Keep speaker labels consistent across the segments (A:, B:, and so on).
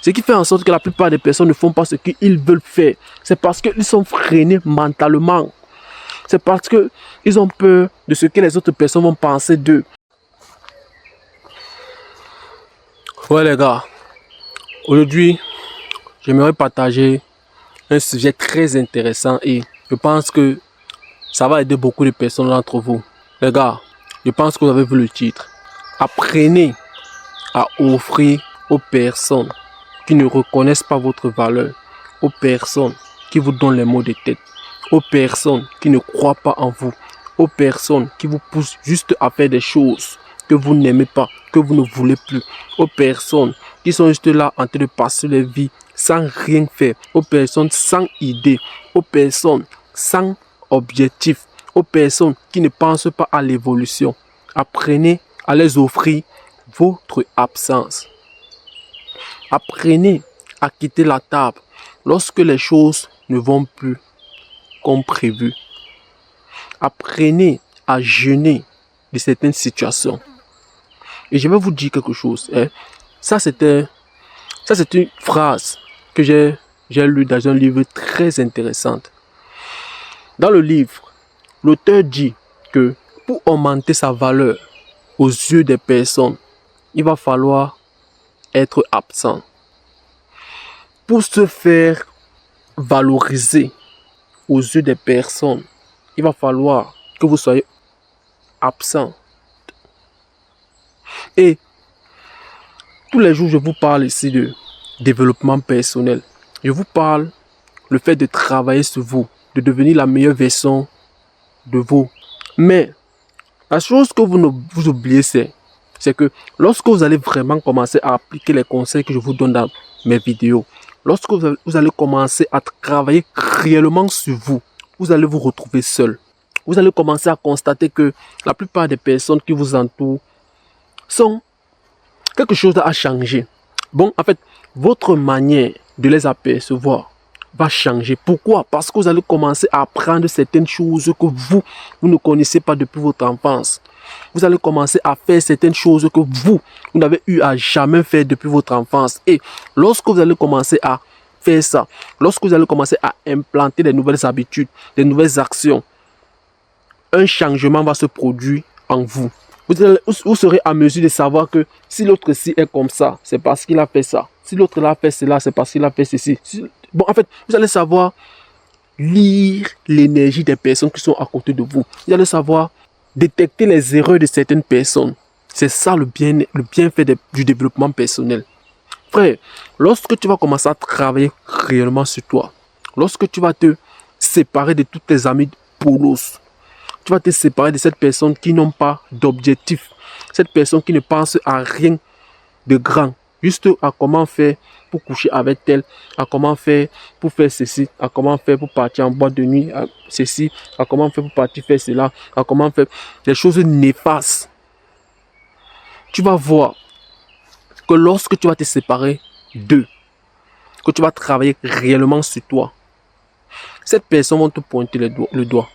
A: Ce qui fait en sorte que la plupart des personnes ne font pas ce qu'ils veulent faire. C'est parce qu'ils sont freinés mentalement. C'est parce qu'ils ont peur de ce que les autres personnes vont penser d'eux. Ouais les gars, aujourd'hui, j'aimerais partager un sujet très intéressant et je pense que ça va aider beaucoup de personnes d'entre vous. Les gars, je pense que vous avez vu le titre. Apprenez à offrir aux personnes qui ne reconnaissent pas votre valeur, aux personnes qui vous donnent les mots de tête, aux personnes qui ne croient pas en vous, aux personnes qui vous poussent juste à faire des choses que vous n'aimez pas, que vous ne voulez plus, aux personnes qui sont juste là en train de passer leur vie sans rien faire, aux personnes sans idée, aux personnes sans objectif, aux personnes qui ne pensent pas à l'évolution. Apprenez à les offrir votre absence. Apprenez à quitter la table lorsque les choses ne vont plus comme prévu. Apprenez à jeûner de certaines situations. Et je vais vous dire quelque chose. Ça, c'est une phrase que j'ai lue dans un livre très intéressant. Dans le livre, l'auteur dit que pour augmenter sa valeur aux yeux des personnes, il va falloir être absent. Pour se faire valoriser aux yeux des personnes, il va falloir que vous soyez absent. Et tous les jours, je vous parle ici de développement personnel. Je vous parle le fait de travailler sur vous, de devenir la meilleure version de vous. Mais la chose que vous oubliez, c'est que lorsque vous allez vraiment commencer à appliquer les conseils que je vous donne dans mes vidéos, lorsque vous allez commencer à travailler réellement sur vous, vous allez vous retrouver seul. Vous allez commencer à constater que la plupart des personnes qui vous entourent sont quelque chose à changer. Bon, en fait, votre manière de les apercevoir va changer. Pourquoi? Parce que vous allez commencer à apprendre certaines choses que vous ne connaissez pas depuis votre enfance. Vous allez commencer à faire certaines choses que vous n'avez eu à jamais faire depuis votre enfance. Et lorsque vous allez commencer à faire ça, lorsque vous allez commencer à implanter des nouvelles habitudes, des nouvelles actions, un changement va se produire en vous. Vous serez à mesure de savoir que si l'autre-ci est comme ça, c'est parce qu'il a fait ça. Si l'autre là a fait cela, c'est parce qu'il a fait ceci. Bon, en fait, vous allez savoir lire l'énergie des personnes qui sont à côté de vous. Vous allez savoir détecter les erreurs de certaines personnes. C'est ça le bienfait du développement personnel. Frère, lorsque tu vas commencer à travailler réellement sur toi, lorsque tu vas te séparer de tous tes amis polos, tu vas te séparer de cette personne qui n'ont pas d'objectif, cette personne qui ne pense à rien de grand, juste à comment faire pour coucher avec elle, à comment faire pour faire ceci, à comment faire pour partir en boîte de nuit, à ceci, à comment faire pour partir faire cela, à comment faire des choses néfastes. Tu vas voir que lorsque tu vas te séparer d'eux, que tu vas travailler réellement sur toi, cette personne va te pointer le doigt.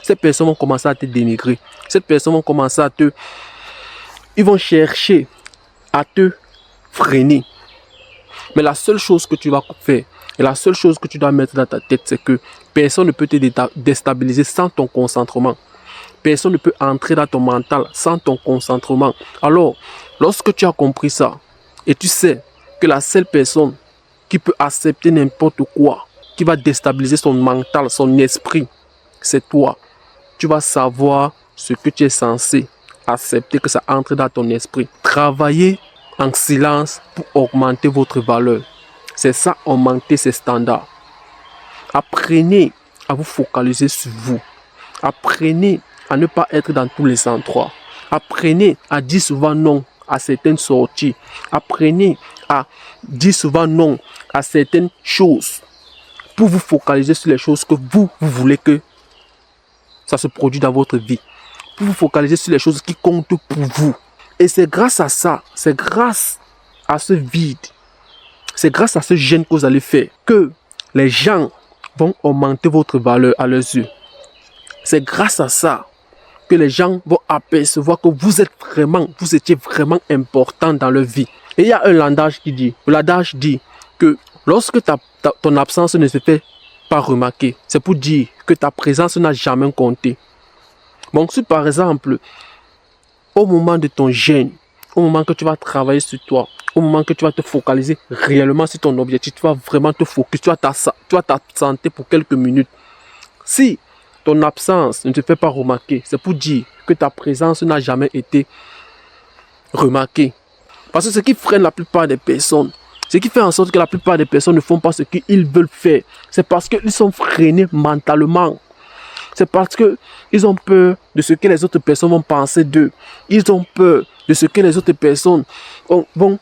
A: Ces personnes vont commencer à te dénigrer. Ces personnes vont commencer à te... Ils vont chercher à te freiner. Mais la seule chose que tu vas faire, et la seule chose que tu dois mettre dans ta tête, c'est que personne ne peut te déstabiliser sans ton concentrement. Personne ne peut entrer dans ton mental sans ton concentrement. Alors, lorsque tu as compris ça, et tu sais que la seule personne qui peut accepter n'importe quoi, qui va déstabiliser son mental, son esprit, c'est toi. Tu vas savoir ce que tu es censé accepter que ça entre dans ton esprit. Travaillez en silence pour augmenter votre valeur. C'est ça, augmenter ses standards. Apprenez à vous focaliser sur vous. Apprenez à ne pas être dans tous les endroits. Apprenez à dire souvent non à certaines sorties. Apprenez à dire souvent non à certaines choses pour vous focaliser sur les choses que vous voulez que ça se produit dans votre vie. Pour vous focaliser sur les choses qui comptent pour vous. Et c'est grâce à ça, c'est grâce à ce vide, c'est grâce à ce gêne que vous allez faire que les gens vont augmenter votre valeur à leurs yeux. C'est grâce à ça que les gens vont apercevoir que vous étiez vraiment important dans leur vie. Et il y a un adage qui dit, l'adage dit, que lorsque ton absence ne se fait pas remarquer, c'est pour dire que ta présence n'a jamais compté. Donc si par exemple, au moment de ton jeûne, au moment que tu vas travailler sur toi, au moment que tu vas te focaliser réellement sur ton objectif, tu vas vraiment te focus, tu vas t'absenter pour quelques minutes. Si ton absence ne te fait pas remarquer, c'est pour dire que ta présence n'a jamais été remarquée. Parce que ce qui freine la plupart des personnes, ce qui fait en sorte que la plupart des personnes ne font pas ce qu'ils veulent faire, c'est parce qu'ils sont freinés mentalement. C'est parce qu'ils ont peur de ce que les autres personnes vont penser d'eux. Ils ont peur de ce que les autres personnes vont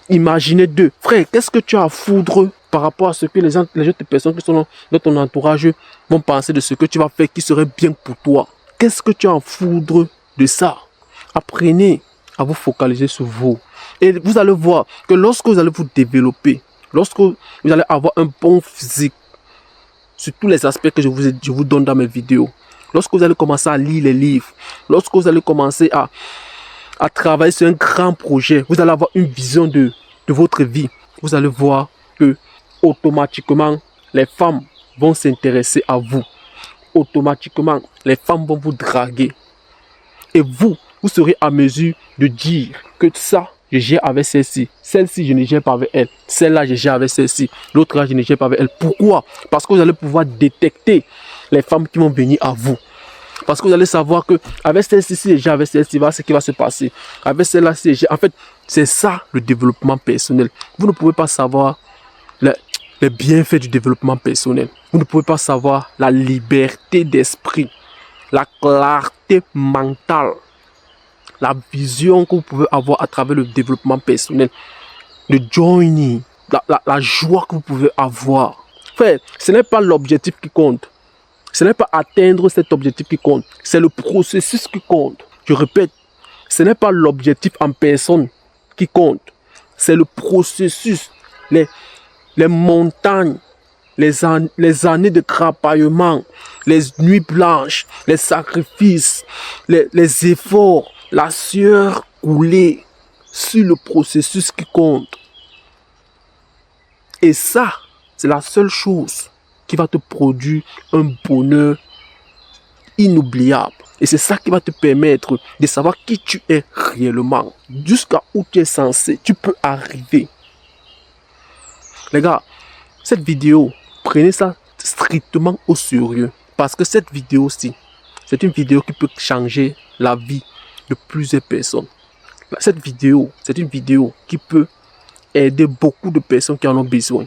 A: imaginer d'eux. Frère, qu'est-ce que tu as à foutre par rapport à ce que les autres personnes qui sont dans ton entourage vont penser de ce que tu vas faire qui serait bien pour toi? Qu'est-ce que tu as à foutre de ça? Apprenez à vous focaliser sur vous. Et vous allez voir que lorsque vous allez vous développer, lorsque vous allez avoir un bon physique, sur tous les aspects que je vous donne dans mes vidéos, lorsque vous allez commencer à lire les livres, lorsque vous allez commencer à travailler sur un grand projet, vous allez avoir une vision de votre vie, vous allez voir que automatiquement, les femmes vont s'intéresser à vous. Automatiquement, les femmes vont vous draguer. Et vous serez à mesure de dire que ça, je gère avec celle-ci. Celle-ci, je ne gère pas avec elle. Celle-là, je gère avec celle-ci. L'autre-là, je ne gère pas avec elle. Pourquoi? Parce que vous allez pouvoir détecter les femmes qui vont venir à vous. Parce que vous allez savoir que avec celle-ci, si je gère avec celle-ci, voilà ce qui va se passer. Avec celle-là, si je gère... En fait, c'est ça le développement personnel. Vous ne pouvez pas savoir les bienfaits du développement personnel. Vous ne pouvez pas savoir la liberté d'esprit, la clarté mentale, la vision que vous pouvez avoir à travers le développement personnel, le journey, la joie que vous pouvez avoir. Frère, ce n'est pas l'objectif qui compte. Ce n'est pas atteindre cet objectif qui compte. C'est le processus qui compte. Je répète, ce n'est pas l'objectif en personne qui compte. C'est le processus, les montagnes, les années de crapaillement, les nuits blanches, les sacrifices, les efforts, la sueur coulée sur le processus qui compte. Et ça, c'est la seule chose qui va te produire un bonheur inoubliable. Et c'est ça qui va te permettre de savoir qui tu es réellement. Jusqu'à où tu es censé, tu peux arriver. Les gars, cette vidéo, prenez ça strictement au sérieux. Parce que cette vidéo-ci, c'est une vidéo qui peut changer la vie de plusieurs personnes. Cette vidéo, c'est une vidéo qui peut aider beaucoup de personnes qui en ont besoin.